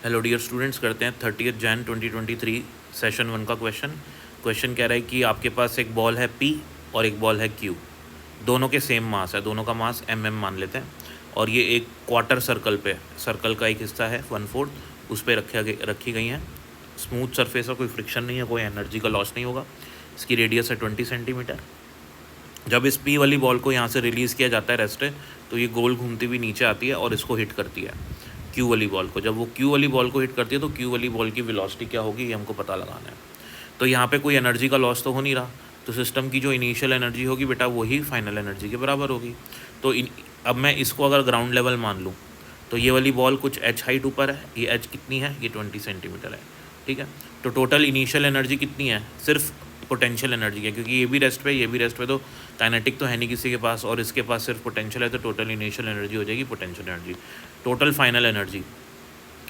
Hello dear students, करते हैं 30 Jain 2023 session 1 का क्वेश्चन कह रहा है कि आपके पास एक बॉल है P और एक बॉल है Q। दोनों के सेम मास है, दोनों का मास mm मान लेते हैं, और ये एक क्वार्टर सर्कल का एक हिस्सा है 1/4, उस पर रखी गई हैं। स्मूथ सरफेस है, कोई फ्रिक्शन नहीं है, कोई एनर्जी का लॉस नहीं होगा। इसकी रेडियस है 20 सेंटीमीटर। जब इस P वाली बॉल को यहाँ से रिलीज़ किया जाता है रेस्ट, तो ये गोल घूमती हुई नीचे आती है और इसको हिट करती है Q वाली बॉल को। जब वो Q वाली बॉल को हिट करती है तो Q वाली बॉल की वेलोसिटी क्या होगी, ये हमको पता लगाना है। तो यहाँ पे कोई एनर्जी का लॉस तो हो नहीं रहा, तो सिस्टम की जो इनिशियल एनर्जी होगी बेटा वही फाइनल एनर्जी के बराबर होगी। तो अब मैं इसको अगर ग्राउंड लेवल मान लूँ तो ये वाली बॉल कुछ h हाइट ऊपर है, ये h कितनी है, ये 20 सेंटीमीटर है, ठीक है। तो टोटल इनिशियल एनर्जी कितनी है, सिर्फ पोटेंशियल एनर्जी है, क्योंकि ये भी रेस्ट पे ये भी रेस्ट पे, तो काइनेटिक तो है नहीं किसी के पास, और इसके पास सिर्फ पोटेंशियल है, तो टोटल इनिशियल एनर्जी हो जाएगी potential energy. Total final energy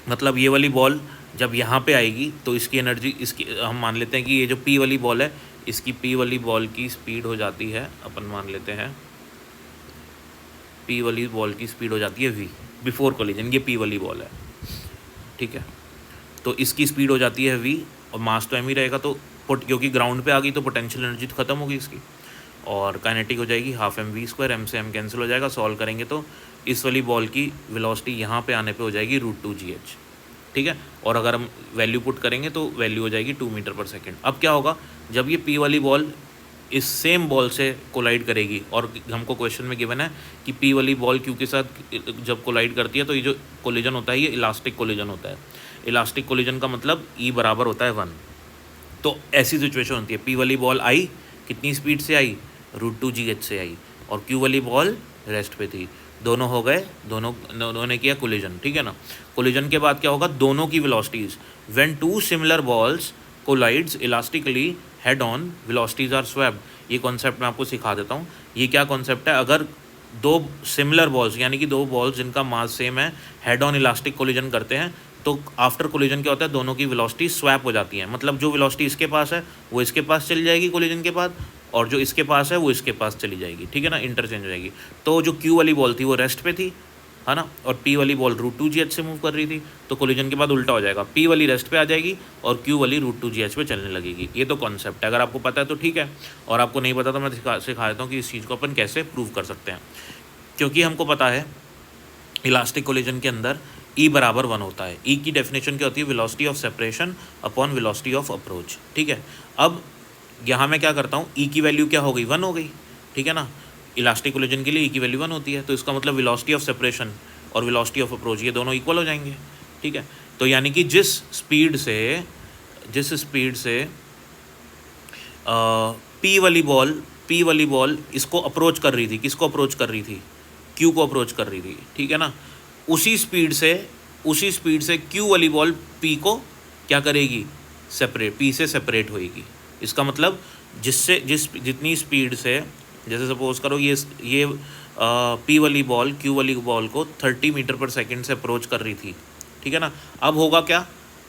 मतलब ये वाली बॉल जब यहाँ पे आएगी तो इसकी एनर्जी, इसकी हम मान लेते हैं कि ये जो P वाली बॉल है, इसकी P वाली बॉल की स्पीड हो जाती है, अपन मान लेते हैं P वाली बॉल की स्पीड हो जाती है v बिफोर कोलिजन। ये P वाली बॉल है, ठीक है। तो इसकी स्पीड हो जाती है v और मास तो m ही रहेगा, तो क्योंकि ग्राउंड पे आ गई तो पोटेंशियल एनर्जी तो खत्म होगी इसकी, और काइनेटिक हो जाएगी हाफ mv²। m से m कैंसिल हो जाएगा, सॉल्व करेंगे तो इस वाली बॉल की वेलोसिटी यहाँ पे आने पे हो जाएगी √2gh, ठीक है। और अगर हम वैल्यू पुट करेंगे तो वैल्यू हो जाएगी 2 मीटर पर सेकेंड। अब क्या होगा, जब ये P वाली बॉल इस सेम बॉल से कोलाइड करेगी, और हमको क्वेश्चन में गिवन है कि P वाली बॉल Q के साथ जब कोलाइड करती है तो ये जो कोलिजन होता है ये इलास्टिक कोलिजन होता है। इलास्टिक कोलिजन का मतलब E बराबर होता है 1। तो ऐसी सिचुएशन होती है, P वाली बॉल आई कितनी स्पीड से आई, √2gh से आई, और Q वाली बॉल रेस्ट पे थी। दोनों हो गए, दोनों ने किया कोलिजन, ठीक है ना। कोलिजन के बाद क्या होगा, दोनों की velocities, when two similar balls collides elastically head on velocities are swapped. ये कॉन्सेप्ट मैं आपको सिखा देता हूँ। ये क्या कॉन्सेप्ट है, अगर दो सिमिलर बॉल्स यानी कि दो बॉल्स जिनका मास सेम है हेड ऑन इलास्टिक कोलिजन करते हैं, तो आफ्टर कोलिजन क्या होता है, दोनों की वेलोसिटी स्वैप हो जाती है। मतलब जो वेलोसिटी इसके पास है वो इसके पास चली जाएगी कोलिजन के बाद, और जो इसके पास है वो इसके पास चली जाएगी, ठीक है ना, इंटरचेंज हो जाएगी। तो जो Q वाली बॉल थी वो रेस्ट पे थी, है ना, और P वाली बॉल √2gh से मूव कर रही थी, तो कोलिजन के बाद उल्टा हो जाएगा, P वाली रेस्ट पे आ जाएगी और Q वाली √2gh पे चलने लगेगी। ये तो कॉन्सेप्ट है, अगर आपको पता है तो ठीक है, और आपको नहीं पता तो मैं सिखा देता हूँ कि इस चीज़ को अपन कैसे प्रूव कर सकते हैं। क्योंकि हमको पता है इलास्टिक कोलिजन के अंदर E बराबर 1 होता है। E की डेफिनेशन क्या होती है, velocity of separation upon velocity of approach, ठीक है। अब यहाँ मैं क्या करता हूँ, E की वैल्यू क्या हो गई, 1 हो गई, ठीक है ना। इलास्टिक कोलिजन के लिए E की वैल्यू 1 होती है, तो इसका मतलब वेलोसिटी ऑफ सेपरेशन और वेलोसिटी ऑफ अप्रोच ये दोनों इक्वल हो जाएंगे, ठीक है। तो यानी कि जिस स्पीड से P वाली बॉल इसको अप्रोच कर रही थी, किसको अप्रोच कर रही थी, Q को अप्रोच कर रही थी, ठीक है ना। उसी स्पीड से Q वाली बॉल P को क्या करेगी, P से सेपरेट होएगी। इसका मतलब जितनी स्पीड से, जैसे सपोज करो ये P वाली बॉल Q वाली बॉल को 30 मीटर पर सेकेंड से अप्रोच कर रही थी, ठीक है ना। अब होगा क्या,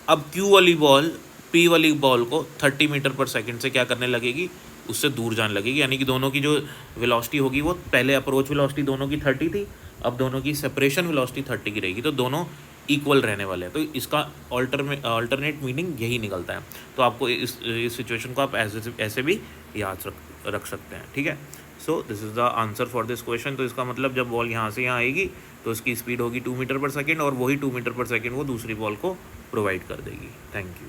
अब Q वाली बॉल P वाली बॉल को 30 मीटर पर सेकेंड से क्या करने लगेगी, उससे दूर जाने लगेगी। यानी कि दोनों की जो वेलोसिटी होगी वो पहले अप्रोच वेलोसिटी दोनों की 30 थी, अब दोनों की सेपरेशन वेलोसिटी 30 की रहेगी, तो दोनों इक्वल रहने वाले हैं। तो इसका अल्टरनेट मीनिंग यही निकलता है। तो आपको इस सिचुएशन को आप ऐसे भी याद रख सकते हैं, ठीक है। So this is the answer for this question. तो इसका मतलब जब बॉल यहाँ से यहाँ आएगी तो इसकी स्पीड होगी 2 मीटर पर सेकेंड, और वही 2 मीटर पर सेकेंड वो दूसरी बॉल को प्रोवाइड कर देगी। Thank you.